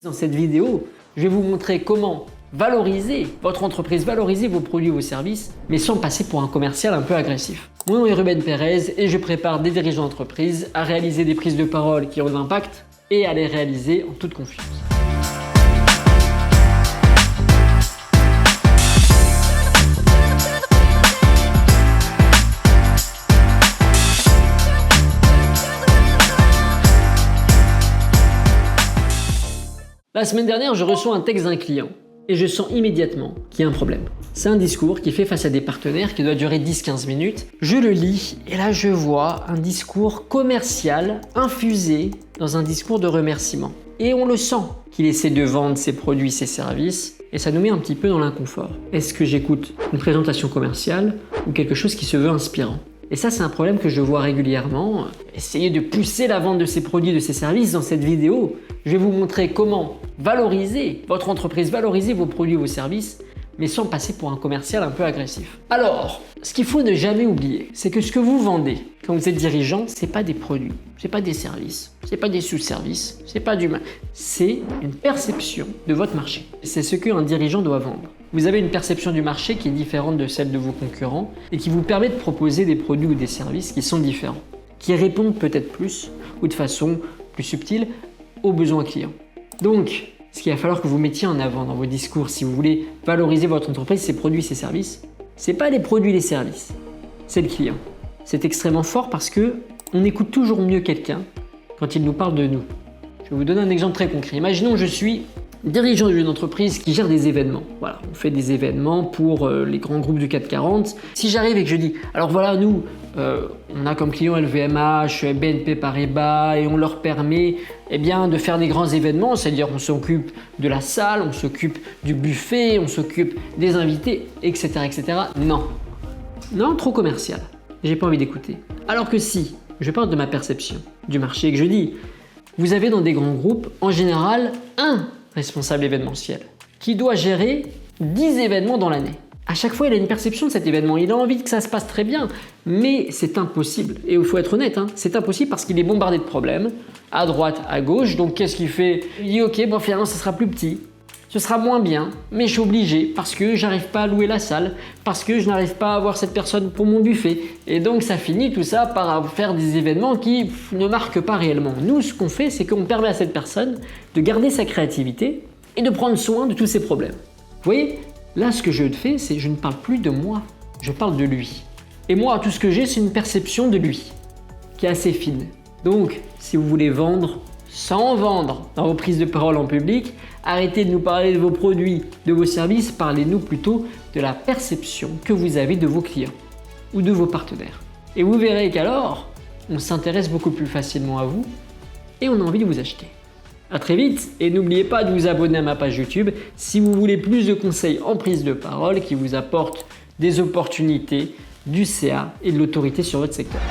Dans cette vidéo, je vais vous montrer comment valoriser votre entreprise, valoriser vos produits, vos services, mais sans passer pour un commercial un peu agressif. Mon nom est Ruben Pérez et je prépare des dirigeants d'entreprise à réaliser des prises de parole qui ont de l'impact et à les réaliser en toute confiance. La semaine dernière, je reçois un texte d'un client et je sens immédiatement qu'il y a un problème. C'est un discours qui fait face à des partenaires qui doit durer 10-15 minutes. Je le lis et là je vois un discours commercial infusé dans un discours de remerciement. Et on le sent qu'il essaie de vendre ses produits, ses services et ça nous met un petit peu dans l'inconfort. Est-ce que j'écoute une présentation commerciale ou quelque chose qui se veut inspirant ? Et ça, c'est un problème que je vois régulièrement. Essayez de pousser la vente de ces produits, de ces services. Dans cette vidéo, je vais vous montrer comment valoriser votre entreprise, valoriser vos produits, vos services, mais sans passer pour un commercial un peu agressif. Alors, ce qu'il faut ne jamais oublier, c'est que ce que vous vendez quand vous êtes dirigeant, c'est pas des produits, c'est pas des services, c'est pas des sous-services, c'est pas du... C'est une perception de votre marché. C'est ce qu'un dirigeant doit vendre. Vous avez une perception du marché qui est différente de celle de vos concurrents et qui vous permet de proposer des produits ou des services qui sont différents, qui répondent peut-être plus ou de façon plus subtile aux besoins clients. Donc, ce qu'il va falloir que vous mettiez en avant dans vos discours si vous voulez valoriser votre entreprise, ses produits, ses services, c'est pas les produits, les services, c'est le client. C'est extrêmement fort parce que on écoute toujours mieux quelqu'un quand il nous parle de nous. Je vais vous donner un exemple très concret. Imaginons que je suis dirigeant d'une entreprise qui gère des événements. Voilà, on fait des événements pour les grands groupes du CAC 40. Si j'arrive et que je dis, alors voilà, nous, on a comme client LVMH, BNP Paribas et on leur permet de faire des grands événements, c'est-à-dire on s'occupe de la salle, on s'occupe du buffet, on s'occupe des invités, etc. etc. Non, trop commercial. J'ai pas envie d'écouter. Alors que si je parle de ma perception du marché et que je dis, vous avez dans des grands groupes, en général, un responsable événementiel qui doit gérer 10 événements dans l'année. À chaque fois, il a une perception de cet événement. Il a envie que ça se passe très bien, mais c'est impossible. Et il faut être honnête, c'est impossible parce qu'il est bombardé de problèmes, à droite, à gauche. Donc, qu'est-ce qu'il fait ? Il dit, ok, bon, finalement, ça sera plus petit. Ce sera moins bien, mais je suis obligé parce que j'arrive pas à louer la salle, parce que je n'arrive pas à avoir cette personne pour mon buffet. Et donc, ça finit tout ça par faire des événements qui ne marquent pas réellement. Nous, ce qu'on fait, c'est qu'on permet à cette personne de garder sa créativité et de prendre soin de tous ses problèmes. Vous voyez ? Là, ce que je fais, c'est que je ne parle plus de moi, je parle de lui. Et moi, tout ce que j'ai, c'est une perception de lui, qui est assez fine. Donc, si vous voulez vendre sans vendre dans vos prises de parole en public, arrêtez de nous parler de vos produits, de vos services, parlez-nous plutôt de la perception que vous avez de vos clients ou de vos partenaires. Et vous verrez qu'alors, on s'intéresse beaucoup plus facilement à vous et on a envie de vous acheter. A très vite et n'oubliez pas de vous abonner à ma page YouTube si vous voulez plus de conseils en prise de parole qui vous apportent des opportunités, du CA et de l'autorité sur votre secteur.